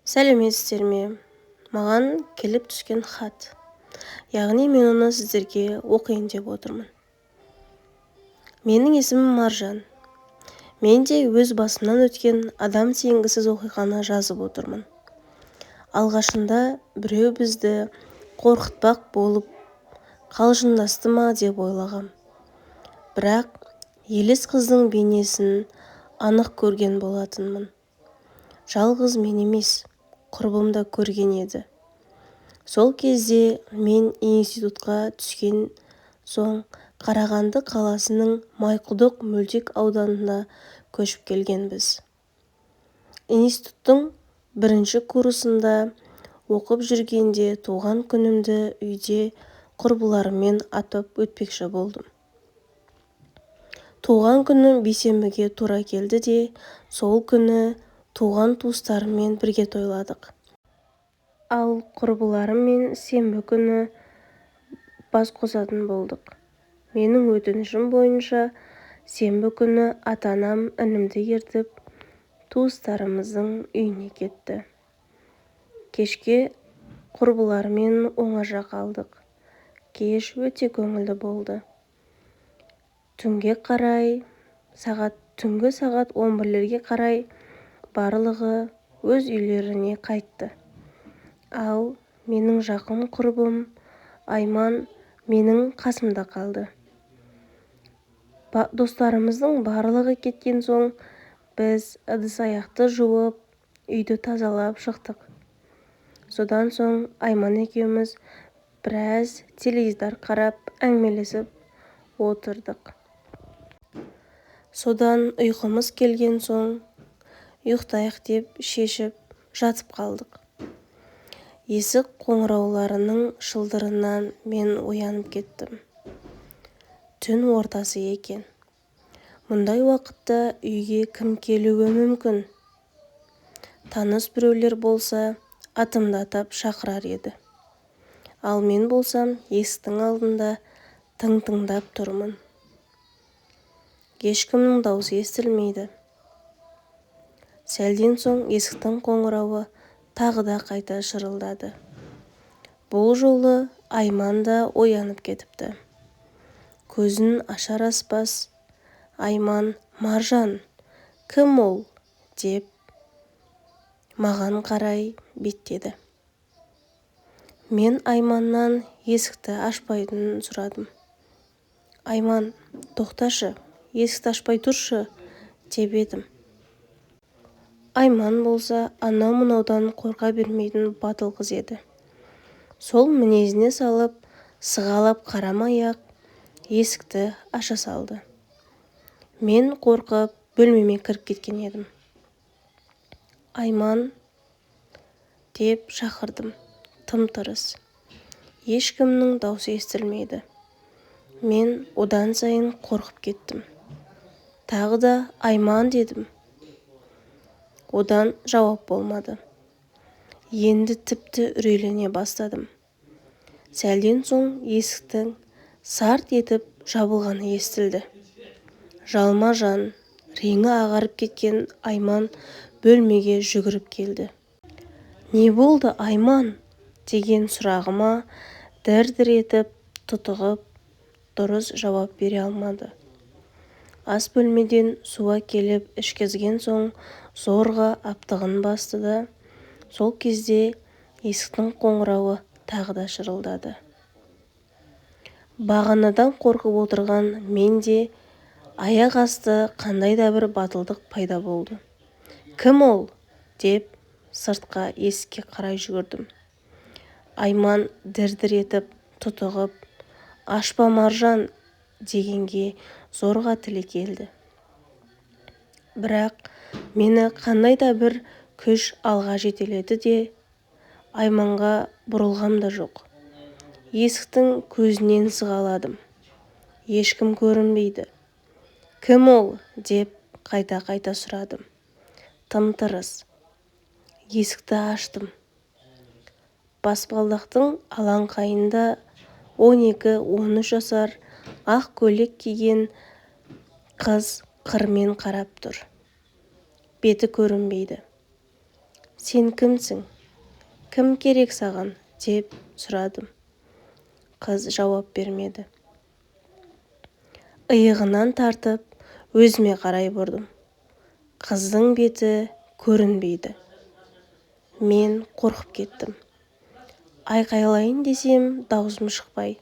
Сәлеметсіздер ме? Маған келіп түскен хат. Яғни мен оны сіздерге оқиын деп отырмын. Менің есімім Маржан. Мен де өз басымнан өткен адам сенгісіз оқиғаны жазып отырмын. Алғашында біреу бізді қорқытпақ болып қалжыңдасты ма деп ойлағам. Бірақ елес қыздың бейнесін анық көрген болатынмын. Жалғыз мен емес, құрбым да көрген еді. Сол кезде мен институтқа түскен соң Қарағанды қаласының Майқұдық мөлтек ауданына көшіп келгенбіз. Институттың 1-ші курсында оқып жүргенде туған күнімді үйде құрбыларыммен атап өтпекші болдым. Туған күнім бейсенбіге тура келді де, сол күні туған туыстарыммен бірге тойладық. Ал құрбыларыммен сенбі күні бас қосатын болдық. Менің өтінішім бойынша сенбі күні ата-анам інімді ертіп туыстарымыздың үйіне кетті. Кешке құрбылармен оңаша қалдық. Кеш өте көңілді болды. Түнгі сағат 11-лерге қарай барлығы өз үйлеріне қайтты. Ал менің жақын құрбым Айман менің қасымда қалды. Достарымыздың барлығы кеткен соң біз ыдыс-аяқты жуып, үйді тазалап шықтық. Содан соң Айман екеуміз біраз теледидар қарап әңгімелесіп отырдық. Содан ұйқымыз келген соң ұйықтайық деп шешіп жатып қалдық. Есік қоңырауларының шылдырынан мен оянып кеттім. Түн ортасы екен. Мұндай уақытта үйге кім келуі мүмкін? Таныс біреулер болса, атымды атап шақырар еді. Ал мен болсам, есіктің алдында тыңдап тұрмын. Ешкімнің даусы естілмейді. Сәлден соң есіктің қоңырауы тағы да қайта шырылдады. Бұл жолы Айман да оянып кетіпті. Көзін ашар-ашпас Айман, Маржан, кім ол? Деп маған қарай беттеді. Мен Айманнан есікті ашпайтынын сұрадым. Айман, тоқташы, есікті ашпай тұршы, деп едім. Айман болса анау-мынаудан қорқа бермейтін батыл қыз еді. Сол мінезіне салып, сығалап қарамай-ақ есікті аша салды. Мен қорқып бөлмеме кіріп кеткен едім. Айман деп шақырдым, тым-тырыс. Ешкімнің даусы естілмейді. Мен одан сайын қорқып кеттім. Тағы да Айман дедім. Одан жауап болмады. Енді тіпті үрейлене бастадым. Сәлден соң есіктің сарт етіп жабылғаны естілді. Жалма-жан, реңі ағарып кеткен Айман бөлмеге жүгіріп келді. Не болды, Айман? Деген сұрағыма дір-дір етіп тұтығып, дұрыс жауап бере алмады. Ас бөлмеден су әкеліп ішкізген соң зорға аптығын басты да, сол кезде есіктің қоңырауы тағы да шырылдады. Бағанадан қорқып отырған менде аяқ асты қандай да бір батылдық пайда болды. Кім ол? Деп сыртқа есікке қарай жүгірдім. Айман дір-дір етіп тұтығып, ашпа Маржан дегенге зорға тілі келді. Бірақ мені қандай да бір күш алға жетеледі де, Айманға бұрылғам да жоқ. Есіктің көзінен сығаладым. Ешкім көрінбейді. Кім ол? Деп қайта-қайта сұрадым. Тым-тырыс. Есікті аштым. Баспалдақтың алаңқайында 12-13 жасар ақ көйлек киген қыз қырмен қарап тұр. Беті көрінбейді. Сен кімсің? Кім керек саған? Деп сұрадым. Қыз жауап бермеді. Иығынан тартып, өзіме қарай бұрдым. Қыздың беті көрінбейді. Мен қорқып кеттім. Айқайлайын десем, даусым шықпай.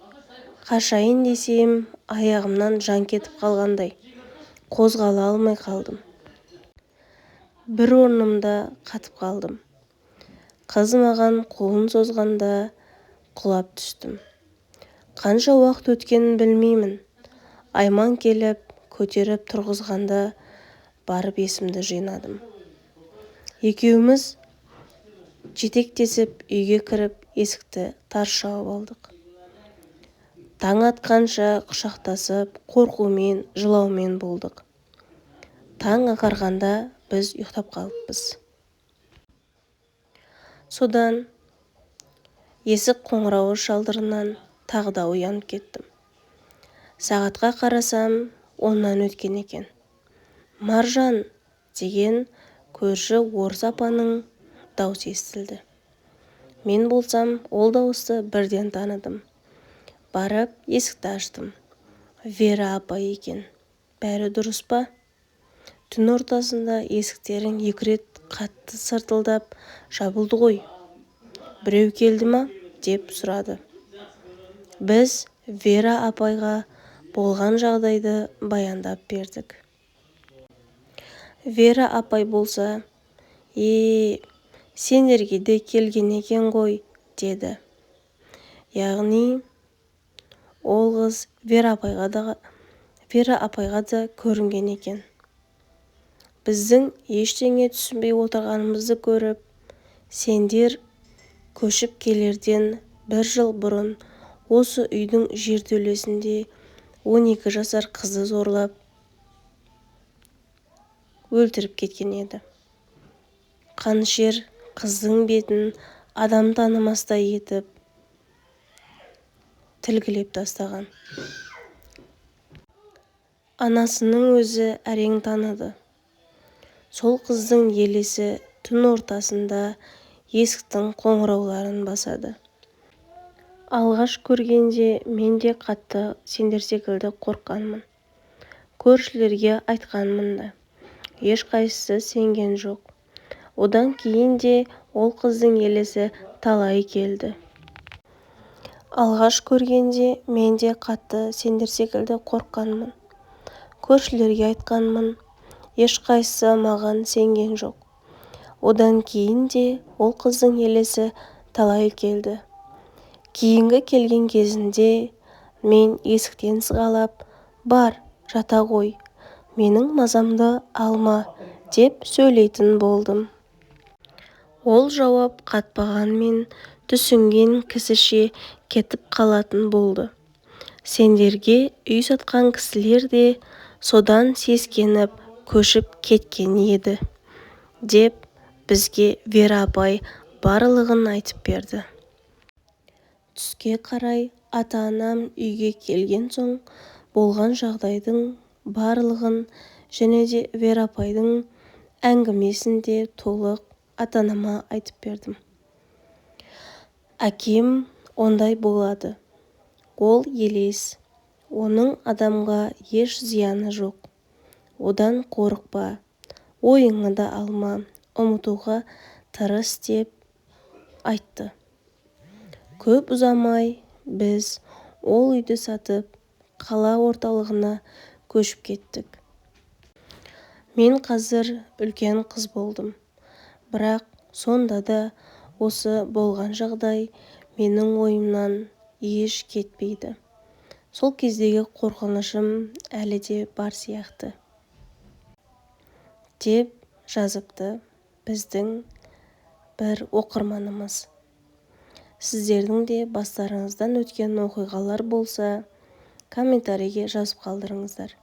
Қашайын десем, аяғымнан жан кетіп қалғандай. Қозғала алмай қалдым. Бір орнымда қатып қалдым. Қыз маған қолын созғанда құлап түстім. Қанша уақыт өткенін білмеймін. Айман келіп, көтеріп тұрғызғанда барып есімді жинадым. Екеуміз жетектесіп үйге кіріп, есікті тарс жауып алдық. Таң атқанша құшақтасып, қорқумен, жылаумен болдық. Таң ағарғанда біз ұйықтап қалыппыз. Содан есік қоңырауы шалдырынан тағы да оянып кеттім. Сағатқа қарасам, оннан өткен екен. Маржан деген көрші орыс апаның даусы естілді. Мен болсам, ол дауысты бірден таныдым. Барып есікті аштым. Вера апай екен. Бәрі дұрыс па? Түн ортасында есіктерің 2 рет қатты сыртылдап жабылды ғой. Біреу келді ма? Деп сұрады. Біз Вера апайға болған жағдайды баяндап бердік. Вера апай болса, сендерге де келген екен ғой, деді. Яғни, ол қыз Вера апайға да көрінген екен. Біздің ештеңе түсінбей отырғанымызды көріп, сендер көшіп келерден 1 жыл бұрын осы үйдің жертөлесінде 12 жасар қызды зорлап өлтіріп кеткен еді. Қанішер қыздың бетін адам танымастай етіп тілгілеп тастаған. Анасының өзі әрең таныды. Сол қыздың елесі түн ортасында есіктің қоңырауларын басады. Алғаш көргенде мен де қатты сендер секілді қорққанмын. Көршілерге айтқанмын да. Ешқайсысы сенген жоқ. Одан кейін де ол қыздың елесі талай келді. Алғаш көргенде мен де қатты сендер секілді қорққанмын. Көршілерге айтқанмын. Ешқайсысы маған сенген жоқ. Одан кейін де ол қыздың елесі талай келді. Кейінгі келген кезінде мен есіктен сығалап, бар, жата ғой, менің мазамды алма, деп сөйлейтін болдым. Ол жауап қатпағанмен түсінген кісіше кетіп қалатын болды. Сендерге үй сатқан кісілер де содан сескеніп көшіп кеткен еді, деп бізге Вера апай барлығын айтып берді. Түске қарай ата-анам үйге келген соң болған жағдайдың барлығын және де Вера апайдың әңгімесін де толық ата-анама айтып бердім. Әкем ондай болады. Ол елес. Оның адамға еш зияны жоқ. Одан қорықпа, ойыңы да алма, ұмытуға тырыс деп айтты. Көп ұзамай біз ол үйді сатып, қала орталығына көшіп кеттік. Мен қазір үлкен қыз болдым. Бірақ сонда да осы болған жағдай менің ойымнан еш кетпейді. Сол кездегі қорқынышым әлі де бар сияқты. Деп жазыпты біздің бір оқырманымыз. Сіздердің де бастарыңыздан өткен оқиғалар болса, комментарийге жазып қалдырыңыздар.